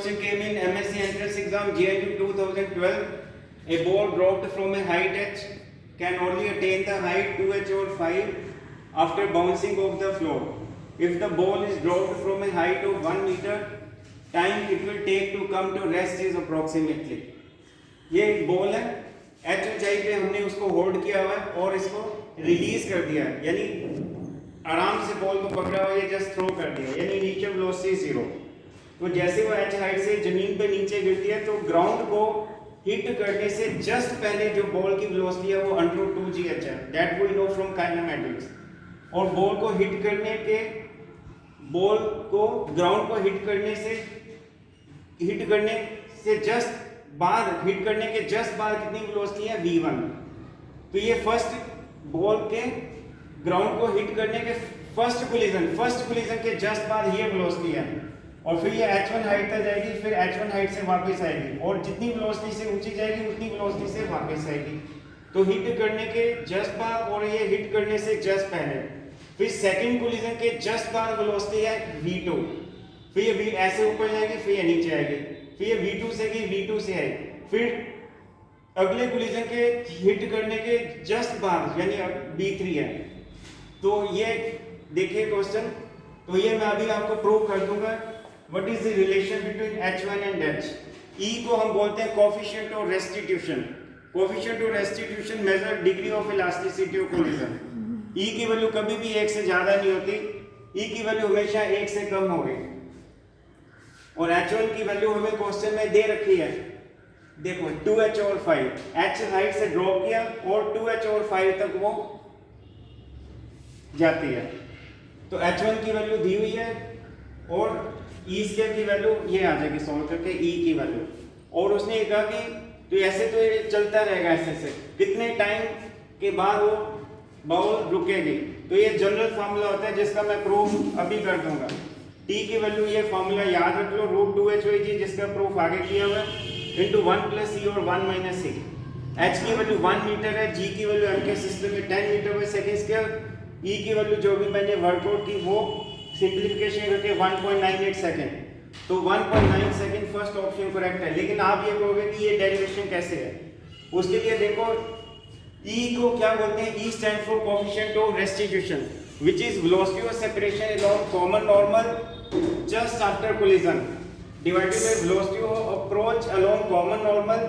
question came in MSc entrance exam JNU 2012. A ball dropped from a height h can only attain the height 2h or 5 after bouncing off the floor. If the ball is dropped from a height of 1 meter, time it will take to come to rest is approximately. ये एक ball है, H ऊंचाई पे हमने उसको hold किया हुआ है और इसको रिलीज कर दिया है, यानी आराम से बॉल को पकड़ा हुआ है, जस्ट थ्रो कर दिया, यानी नीचे वेलोसिटी 0। तो जैसे वो एच हाइट से जमीन पे नीचे गिरती है तो ग्राउंड को हिट करने से जस्ट पहले जो बॉल की वेलोसिटी है वो √2gh है, that we know from kinematics. और बॉल को हिट करने के बॉल को ग्राउंड को हिट करने से जस्ट बाद हिट करने के जस्ट बाद कितनी वेलोसिटी है v1। तो ये फर्स्ट बॉल के ग्राउंड को हिट करने के फर्स्ट कोलिजन के जस्ट बाद ये वेलोसिटी है, और फिर ये h1 हाइट तक जाएगी, फिर h1 हाइट से वापस आएगी, और जितनी वेलोसिटी से ऊंची जाएगी उतनी वेलोसिटी से वापस आएगी। तो हिट करने के जस्ट बाद और ये हिट करने से जस्ट पहले, फिर सेकंड कोलिजन के जस्ट बाद वेलोसिटी है v2, फिर ये v ऐसे ऊपर जाएगी, फिर ये नीचे आएगी, फिर ये v2 से गई v2 से आई, फिर अगले कोलिजन के हिट करने के जस्ट बाद यानी v3 है। तो ये देखिए क्वेश्चन, तो ये मैं अभी आपको प्रूव कर दूंगा। What is the relation between h1 and h? E को हम बोलते हैं coefficient of restitution. Coefficient of restitution measure degree of elasticity of collision. E की वैल्यू कभी भी 1 से ज्यादा नहीं होती, E की वैल्यू हमेशा 1 से कम होगी। और h1 की वैल्यू हमें क्वेश्चन में दे रखी है, देखो 2h और 5, h हाइट से ड्रॉप किया और 2h और 5 तक वो जाती है। तो h1 की वैल्यू दी हुई है और e स्क्वायर की वैल्यू ये आ जाएगी सॉल्व करके e की वैल्यू। और उसने ये कहा कि तो ऐसे तो ये चलता रहेगा, ऐसे कितने टाइम के बाद वो बॉल रुकेगी। तो ये जनरल फार्मूला होता है जिसका मैं प्रूफ अभी कर दूंगा। t की वैल्यू ये फार्मूला याद रख लो, √2h जिसका प्रूफ आगे किया हुआ है, इंटू 1 + e और 1 - e। h की वैल्यू 1 मीटर है, g की वैल्यू m के सिस्टम में 10 मीटर/सेकंड, e की वैल्यू जो भी मैंने वर्कआउट की वो सिंप्लीफिकेशन करके 1.98 सेकंड। तो 1.9 सेकंड फर्स्ट ऑप्शन करेक्ट है। लेकिन आप ये कहोगे कि ये डेरिवेशन कैसे है, उसके लिए देखो E को क्या बोलते हैं, E stand for coefficient of restitution which is velocity of separation along common normal just after collision divided by velocity of approach along common normal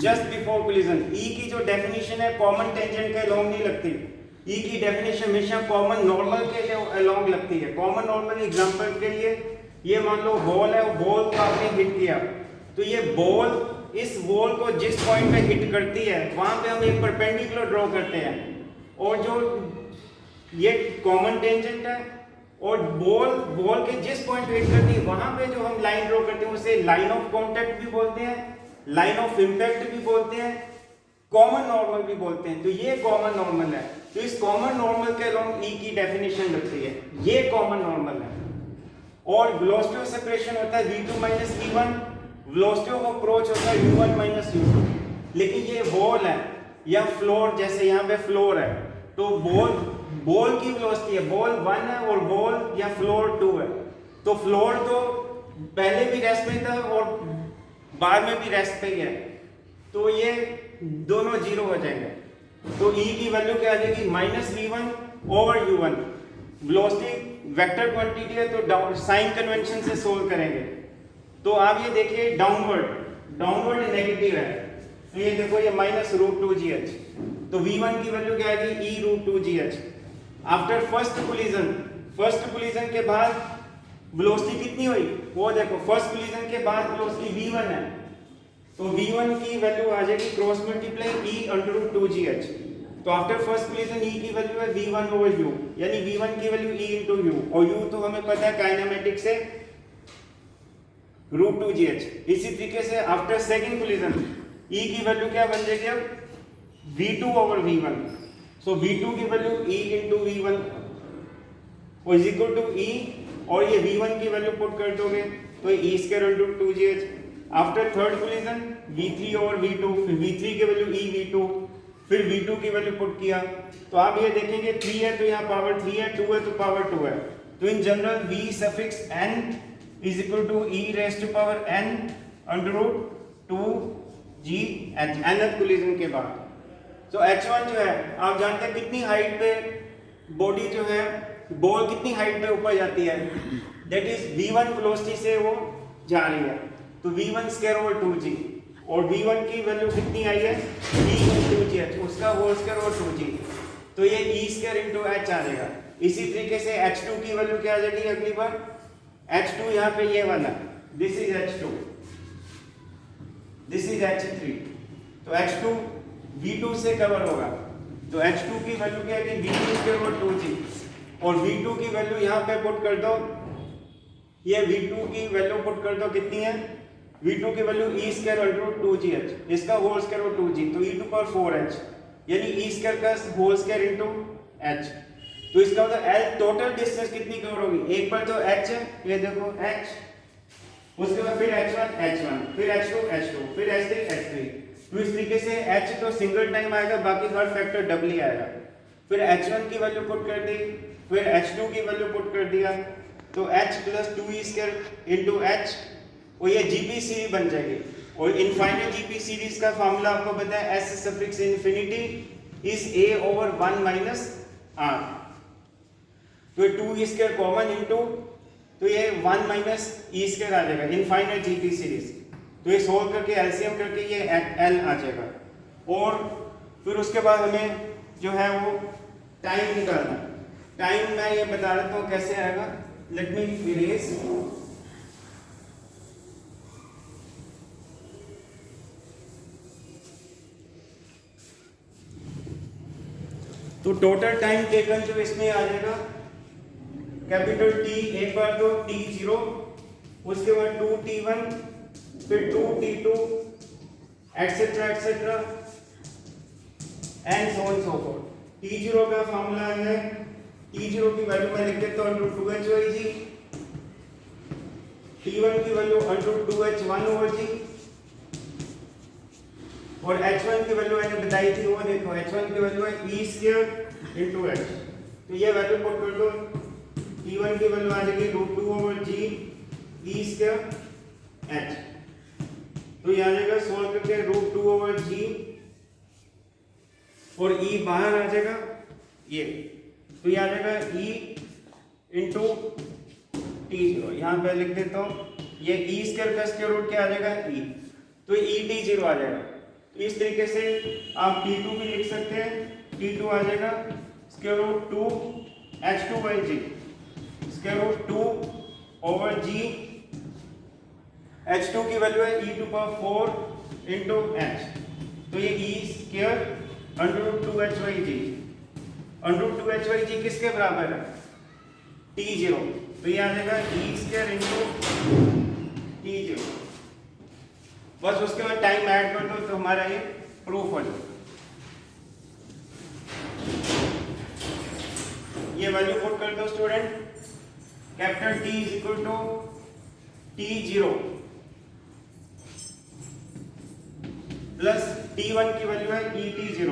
just before collision. E की जो डेफिनेशन है common tangent के along नहीं लगती, E की definition हमेशा common normal के along लगती है। कॉमन नॉर्मल एग्जांपल के लिए ये मान लो बॉल है, बॉल को आपने हिट किया, तो ये बॉल इस बॉल को जिस पॉइंट पे हिट करती है वहां पे हम एक परपेंडिकुलर ड्रॉ करते हैं, और जो ये कॉमन टेंजेंट है और बॉल के जिस पॉइंट पे हिट करती है वहां पे जो हम लाइन ड्रॉ करते हैं उसे लाइन ऑफ कांटेक्ट भी बोलते हैं, लाइन ऑफ इंपैक्ट भी बोलते हैं, कॉमन नॉर्मल भी बोलते हैं। तो ये कॉमन नॉर्मल है, तो इस कॉमन नॉर्मल के अलोंग E की डेफिनेशन लगती है, ये कॉमन नॉर्मल है। और वेलोसिटी ऑफ सेपरेशन होता है v2 - v1, velocity of approach होता है u1 - u2। लेकिन ये बॉल है या फ्लोर, जैसे यहाँ पे फ्लोर है, तो बॉल की वेलोसिटी है, बॉल 1 है और बॉल या फ्लोर 2 है। तो फ्लोर तो पहले भी रेस्ट में था और बाद में भी रेस्ट पे ही है, तो ये दोनों 0 हो जाएंगे। तो E की वैल्यू क्या आ जाएगी, -v1/u1। वेलोसिटी वेक्टर क्वांटिटी है तो साइन कन्वेंशन से सोल्व करेंगे। तो आप ये देखिए डाउनवर्ड नेगेटिव है, तो ये देखो ये -√2gh, तो v1 की वैल्यू क्या आएगी, e√2gh। आफ्टर फर्स्ट कोलिजन के बाद वेलोसिटी कितनी हुई, वो देखो फर्स्ट कोलिजन के बाद वेलोसिटी v1 है, तो v1 की वैल्यू आ जाएगी क्रॉस मल्टीप्लाई e√2gh। तो आफ्टर फर्स्ट कोलिजन E की वैल्यू है v1/u, यानी v1 की वैल्यू e × u, और u तो हमें पता है काइनेमेटिक्स से √2gh। इसी तरीके से आफ्टर सेकंड कोलिजन E की वैल्यू क्या बन जाएगी, अब v2/v1। सो v2 की value e × v1 is equal to e, और ये v1 की वैल्यू पुट कर दोगे तो e² × 2gh। After third collision v3/v2, फिर v3 की वैल्यू e_v2, फिर v2 की वैल्यू पुट किया, तो आप ये देखेंगे 3 है तो यहाँ पावर 3 है, 2 है तो पावर 2 है। तो in general v suffix n is equal to e raise to power n under root 2g h nth collision के बाद। तो h1 जो है आप जानते हैं कितनी हाइट पे बॉडी जो है बॉल कितनी हाइट पे ऊपर जाती है, दैट इज v1 वेलोसिटी से वो जा रही है, तो v1 स्क्वायर ओवर 2g और v1 की वैल्यू कितनी आई है v/2gh, उसका होल स्क्वायर ओवर 2g, तो ये e स्क्वायर इनटू h आ जाएगा। इसी तरीके से h2 की वैल्यू क्या आ जाएगी अगली बार, h2 यहाँ पे ये वाला this is h2, this is h3, तो h2 v2 से कवर होगा, तो h2 की वैल्यू क्या है v2 स्क्वायर ओवर 2g और v2 की वैल्यू यहाँ पे पुट कर दो, ये v2 की वैल्यू पुट कर दो कितनी है, v2 की value e square under root 2gh, इसका होल स्क्वायर ओवर 2g, तो e टू पावर 4h यानी e स्क्वायर का होल स्क्वायर इनटू h, तो इसका मतलब l टोटल डिस्टेंस कितनी कवर होगी, एक पर तो h है, ये देखो h, उसके बाद फिर h1 फिर h2 फिर h3, तो इस तरीके से h तो सिंगल टाइम आएगा, बाकी हर फैक्टर डबल ही आएगा। फिर h1 की वैल्यू पुट कर दी, फिर h2 की वैल्यू पुट कर दिया, तो h plus 2e square into h और ये जीपी सीरीज बन जाएगी। और इनफाइनाइट जीपी सीरीज का फार्मूला आपको पता है s suffix infinity is a over 1 minus r, तो 2e स्क्वायर कॉमन इनटू, तो ये 1 माइनस e स्क्वायर आ जाएगा इनफाइनाइट जीपी सीरीज, तो ये सोल्व करके एलसीएम करके ये l आ जाएगा। और फिर उसके बाद हमें जो है वो टाइम निकालना, टाइम मैं ये बता रहा हूँ कैसे आएगा, लेट मी इरेज, तो टोटल टाइम टेकन जो इसमें आ जाएगा कैपिटल T, एक बार तो t0, उसके बाद 2t1 फिर 2t2 etcetera etcetera and so on so fourth. t0 का फार्मूला है, t0 की वैल्यू मैं लिख देता हूं √2h/g, t1 की वैल्यू √2h1/g और h1 की वैल्यू मैंने बताई थी वो देखो, h1 की वैल्यू है e स्क्वायर इनटू h, तो ये वैल्यू पुट कर दो, t1 की वैल्यू आ जाएगी √2/g e स्क्वायर h, तो ये आ जाएगा सॉल्व करके √2/g और e बाहर आ जाएगा ये, तो ये आ जाएगा e इंटू t0, यहाँ पे लिख देता हूँ, ये e स्क्वायर का स्क्वायर रूट क्या आ जाएगा e, तो e t0 आ जाएगा। तो इस तरीके से आप t2 भी लिख सकते हैं, t2 आ जाएगा square root 2h2/g square root 2/g, h2 की वैल्यू है e to power 4 into h, तो ये e square under root 2h/g, under root 2h/g किसके बराबर है t0, तो ये आ जाएगा e स्क्वायर इंटू t0, बस उसके बाद टाइम ऐड कर दो तो हमारा ये प्रूफ हो जाएगा। ये वैल्यू पुट कर दो student, capital T is equal to t0 plus t1 की वैल्यू है e t0,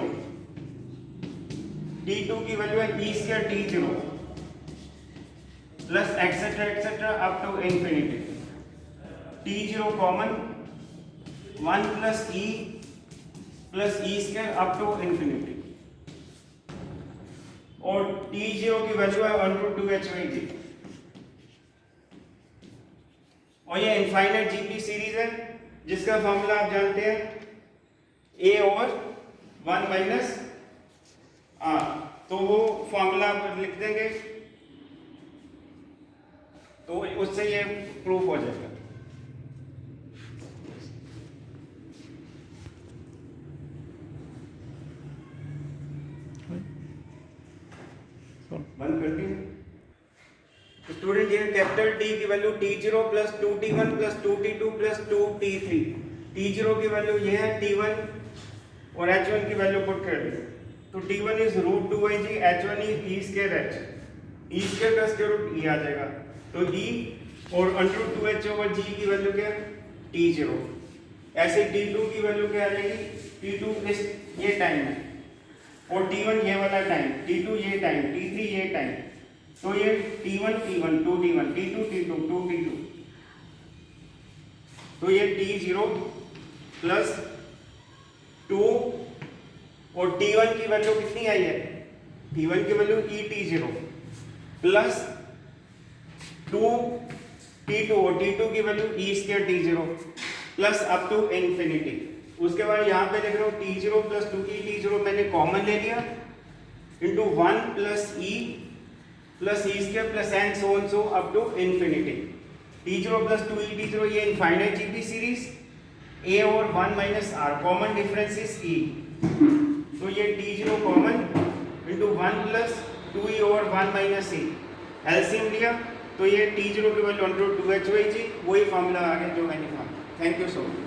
t2 की वैल्यू है e square t0 plus etcetera etcetera up to infinity, t0 common 1 plus e square up to infinity, और t0 की value है √2h/g, और ये infinite GP series है जिसका फॉर्मूला आप जानते हैं a ओवर 1 माइनस r, तो वो फॉर्मूला आप लिख देंगे तो उससे ये प्रूफ हो जाएगा। बंद करती है। तो स्टूडेंट ये कैपिटल T की value t0 plus 2t1 plus 2t2 plus 2t3, t0 की वैल्यू ये है t1 और h1 की वैल्यू पुट कर दी, तो t1 is √2/g, h1 is e square h, e square का स्क्वायर रूट e आ जाएगा, तो e और √2h/g की वैल्यू क्या है t0, ऐसे t2 की वैल्यू क्या आ जाएगी, t2 इस ये टाइम है और t1 ये वाला टाइम, t2 ये टाइम, t3 ये टाइम, तो ये t1 2t1 t2 2t2, तो ये T0 प्लस 2 और T1 की वैल्यू कितनी आई है, T1 की वैल्यू ET0 प्लस 2T2 और T2 की value E square T0 plus up to infinity. उसके बाद यहाँ पे देख रहे हो T0 प्लस 2ET0 मैंने कॉमन ले लिया into 1 plus E square plus and so on so up to infinity. T0 plus 2ET0 ये इनफाइनाइट जीपी सीरीज, A और 1 minus R common difference is E, तो ये T0 common into 1 plus 2E और 1 minus E LCM लिया तो ये T0 की value √2H/G, वही फॉर्मूला आ गया जो मैंने कहा। Thank you so much.